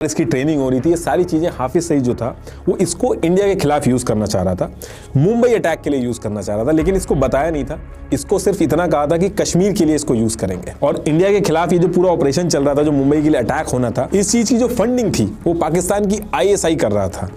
इसकी ट्रेनिंग हो रही थी, ये सारी चीजें हाफिज सईद जो था वो इसको इंडिया के खिलाफ यूज करना चाह रहा था, मुंबई अटैक के लिए यूज करना चाह रहा था, लेकिन इसको बताया नहीं था। इसको सिर्फ इतना कहा था कि कश्मीर के लिए इसको यूज करेंगे। और इंडिया के खिलाफ ये जो पूरा ऑपरेशन चल रहा था, जो मुंबई के लिए अटैक होना था, इस चीज की जो फंडिंग थी वो पाकिस्तान की ISI कर रहा था।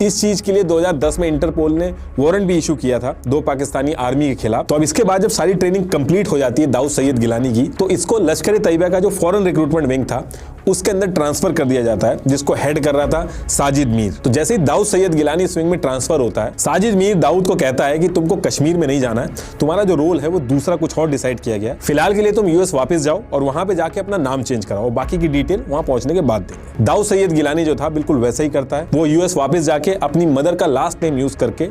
इस चीज के लिए 2010 में इंटरपोल ने वारंट भी इशू किया था 2 पाकिस्तानी आर्मी के खिलाफ। तो अब इसके बाद जब सारी ट्रेनिंग कंप्लीट हो जाती है दाऊद सैयद गिलानी की, तो इसको लश्कर-ए-तैयबा का जो फॉरेन रिक्रूटमेंट विंग था उसके अंदर ट्रांसफर कर दिया जाता है, जिसको हेड कर रहा था साजिद मीर। तो जैसे ही दाऊद सैयद गिलानी इस विंग में ट्रांसफर होता है, साजिद मीर दाऊद को कहता है कि तुमको कश्मीर में नहीं जाना है, तुम्हारा जो रोल है वो दूसरा कुछ और डिसाइड किया गया है, फिलहाल के लिए तुम US वापस जाओ और वहां पे जाके अपना नाम चेंज कराओ, बाकी की डिटेल वहां पहुंचने के बाद देंगे। दाऊद सैयद गिलानी जो था बिल्कुल वैसा ही करता है, वो US वापस जाके अपनी मदर का लास्ट नेम यूज करके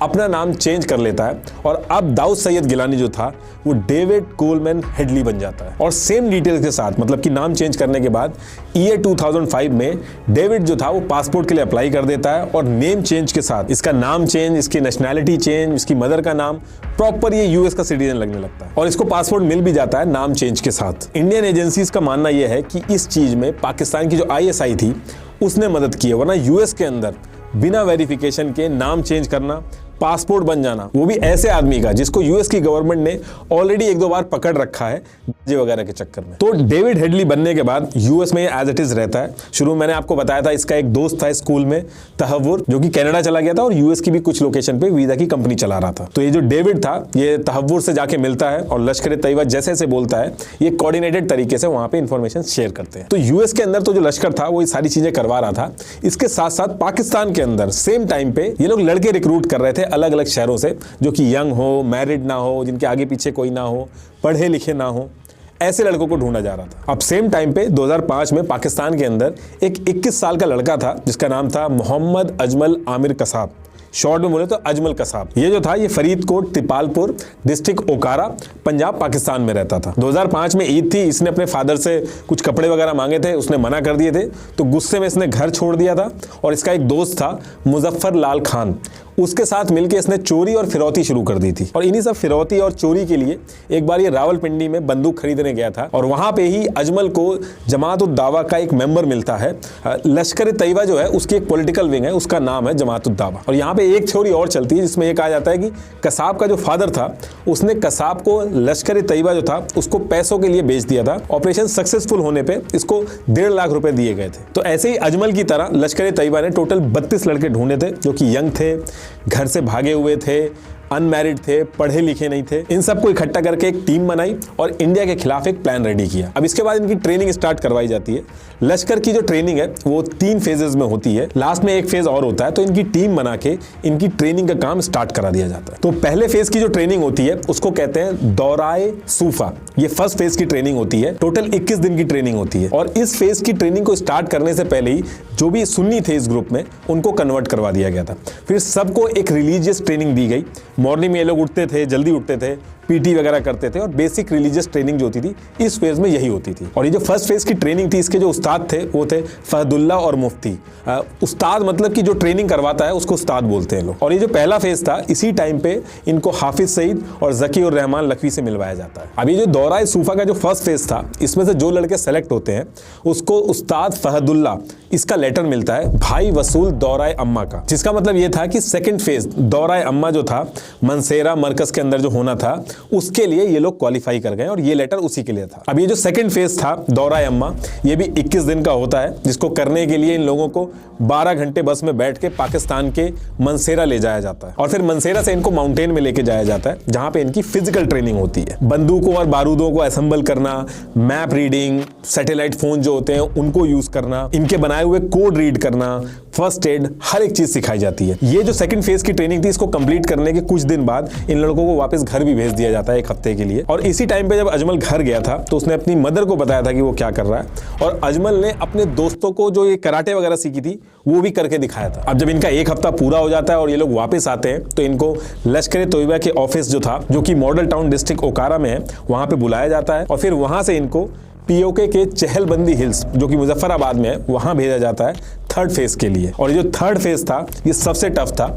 अपना नाम चेंज कर लेता है और अब दाऊद सैयद गिलानी जो था वो डेविड कोलमैन हेडली बन जाता है। और सेम डिटेल्स के साथ, मतलब कि नाम चेंज करने के बाद ईयर 2005 में डेविड जो था वो पासपोर्ट के लिए अप्लाई कर देता है और नेम चेंज के साथ इसका नाम चेंज, इसकी नेशनैलिटी चेंज, इसकी मदर का नाम प्रॉपर ये US का सिटीजन लगने लगता है और इसको पासपोर्ट मिल भी जाता है नाम चेंज के साथ। इंडियन एजेंसीज का मानना यह है कि इस चीज में पाकिस्तान की जो ISI थी उसने मदद की है, वरना US के अंदर बिना वेरिफिकेशन के नाम चेंज करना, पासपोर्ट बन जाना, वो भी ऐसे आदमी का जिसको US की गवर्नमेंट ने ऑलरेडी 1-2 बार पकड़ रखा है वगैरह के चक्कर में। तो डेविड हेडली बनने के बाद US में एज इट इज रहता है। शुरू में मैंने आपको बताया था इसका एक दोस्त था स्कूल में, तहव्वुर, जो कि कनाडा चला गया था और US की भी कुछ लोकेशन पे वीजा की कंपनी चला रहा था। तो ये जो डेविड था ये तहव्वुर से जाके मिलता है और लश्कर-ए-तैयबा जैसे जैसे बोलता है ये कोऑर्डिनेटेड तरीके से वहां पे इंफॉर्मेशन शेयर करते हैं। तो US के अंदर तो जो लश्कर था वो ये सारी चीजें करवा रहा था। इसके साथ साथ पाकिस्तान के अंदर सेम टाइम पे ये लोग लड़के रिक्रूट कर रहे थे अलग अलग शहरों से, जो कि यंग हो, मैरिड ना हो, जिनके आगे पीछे कोई ना हो, पढ़े लिखे ना हो, ऐसे लड़कों को ढूंढा जा रहा था। अब सेम टाइम पे 2005 में पाकिस्तान के अंदर एक 21 साल का लड़का था जिसका नाम था मोहम्मद अजमल आमिर कसाब, शॉर्ट में बोले तो अजमल कसाब। ये जो था ये फरीदकोट तिपालपुर डिस्ट्रिक्ट ओकारा पंजाब पाकिस्तान में रहता था। 2005 में ईद थी, इसने अपने फादर से कुछ कपड़े वगैरह मांगे थे, उसने मना कर दिए थे, तो गुस्से में इसने घर छोड़ दिया था और इसका एक दोस्त था मुजफ्फर लाल खान, उसके साथ मिलकर इसने चोरी और फिरौती शुरू कर दी थी। और इन्हीं सब फिरौती और चोरी के लिए एक बार ये रावलपिंडी में बंदूक खरीदने गया था और वहां पे ही अजमल को जमात-उद-दावा का एक मेंबर मिलता है। लश्कर-ए-तैयबा जो है उसकी एक पॉलिटिकल विंग है, उसका नाम है जमात-उद-दावा। और यहाँ पे एक थ्योरी और चलती है जिसमें ये कहा जाता है कि कसाब का जो फादर था उसने कसाब को लश्कर-ए-तैयबा जो था उसको पैसों के लिए बेच दिया था। ऑपरेशन सक्सेसफुल होने पे इसको 1.5 लाख रुपए दिए गए थे। तो ऐसे ही अजमल की तरह लश्कर-ए-तैयबा ने टोटल 32 लड़के ढूंढे थे जो कि यंग थे, घर से भागे हुए थे, अनमैरिड थे, पढ़े लिखे नहीं थे। इन सबको इकट्ठा करके एक टीम बनाई और इंडिया के खिलाफ एक प्लान रेडी किया। अब इसके बाद इनकी ट्रेनिंग स्टार्ट करवाई जाती है। लश्कर की जो ट्रेनिंग है वो 3 फेजेस में होती है, लास्ट में एक फेज और होता है। तो इनकी टीम बना के इनकी ट्रेनिंग का काम स्टार्ट करा दिया जाता है। तो पहले फेज की जो ट्रेनिंग होती है उसको कहते हैं दौराए सूफा। ये फर्स्ट फेज की ट्रेनिंग होती है, टोटल 21 दिन की ट्रेनिंग होती है। और इस फेज की ट्रेनिंग को स्टार्ट करने से पहले ही जो भी सुन्नी थे इस ग्रुप में उनको कन्वर्ट करवा दिया गया था। फिर सबको एक रिलीजियस ट्रेनिंग दी गई। मॉर्निंग में ये लोग उठते थे, जल्दी उठते थे, PT वगैरह करते थे और बेसिक रिलीजियस ट्रेनिंग जो होती थी इस फेज में यही होती थी। और ये जो फर्स्ट फेज की ट्रेनिंग थी इसके जो उस्ताद थे वो थे फहदुल्ला और मुफ्ती। उस्ताद मतलब कि जो ट्रेनिंग करवाता है उसको उस्ताद बोलते हैं लोग। और ये जो पहला फेज था इसी टाइम पे इनको हाफिज सईद और जकी और रहमान लखवी से मिलवाया जाता है। अब ये जो दौरा सूफा का जो फर्स्ट फेज था इसमें से जो लड़के सेलेक्ट होते हैं उसको उस्ताद फहदुल्ला इसका लेटर मिलता है भाई वसूल दौराए अम्मा का, जिसका मतलब ये था कि सेकंड फेज दौराए अम्मा जो था मनसेरा मरकज के अंदर जो होना था उसके लिए ये लोग क्वालिफाई कर गए और ये लेटर उसी के लिए था। अब ये जो सेकंड फेज था दौराए अम्मा ये भी 21 दिन का होता है, जिसको करने के लिए इन लोगों को 12 घंटे बस में बैठ के पाकिस्तान के मनसेरा ले जाया जाता है और फिर मनसेरा से इनको माउंटेन में लेके जाया जाता है जहां पे इनकी फिजिकल ट्रेनिंग होती है। बंदूकों और बारूदों को असेंबल करना, मैप रीडिंग, सैटेलाइट फोन जो होते हैं उनको यूज करना, इनके बनाए हुए कोड रीड करना, फर्स्ट एड, हर एक चीज सिखाई जाती है। ये जो सेकंड फेज की ट्रेनिंग थी इसको कंप्लीट करने के कुछ दिन बाद इन लड़कों को वापस घर भी भेज दिया जाता है 1 हफ्ते के लिए। और इसी टाइम पे जब अजमल घर गया था तो उसने अपनी मदर को बताया था कि वो क्या कर रहा है और अजमल ने अपने दोस्तों को जो ये कराटे वगैरह सीखी थी वो भी करके दिखाया था। अब जब इनका 1 हफ्ता पूरा हो जाता है और ये लोग वापस आते हैं तो इनको लश्कर-ए-तैयबा के ऑफिस जो था जो कि मॉडल टाउन डिस्ट्रिक्ट ओकारा में है वहां पे बुलाया जाता है और फिर वहां से इनको POK के चहलबंदी हिल्स जो कि मुजफ्फराबाद में है वहां भेजा जाता है थर्ड फेज के लिए। और ये जो थर्ड फेज था ये सबसे टफ था।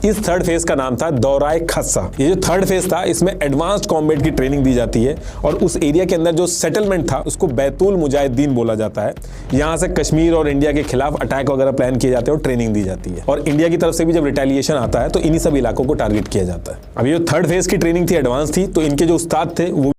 इस थर्ड फेज का नाम था दौराए खस्सा। ये जो थर्ड फेज था इसमें एडवांस्ड कॉम्बैट की ट्रेनिंग दी जाती है और उस एरिया के अंदर जो सेटलमेंट था उसको बैतुल मुजाहिदीन बोला जाता है। यहाँ से कश्मीर और इंडिया के खिलाफ अटैक वगैरह प्लान किए जाते हैं और ट्रेनिंग दी जाती है, और इंडिया की तरफ से भी जब रिटेलिएशन आता है तो इन्हीं सब इलाकों को टारगेट किया जाता है। अब ये जो थर्ड फेज की ट्रेनिंग थी एडवांस थी, तो इनके जो उस्ताद थे वो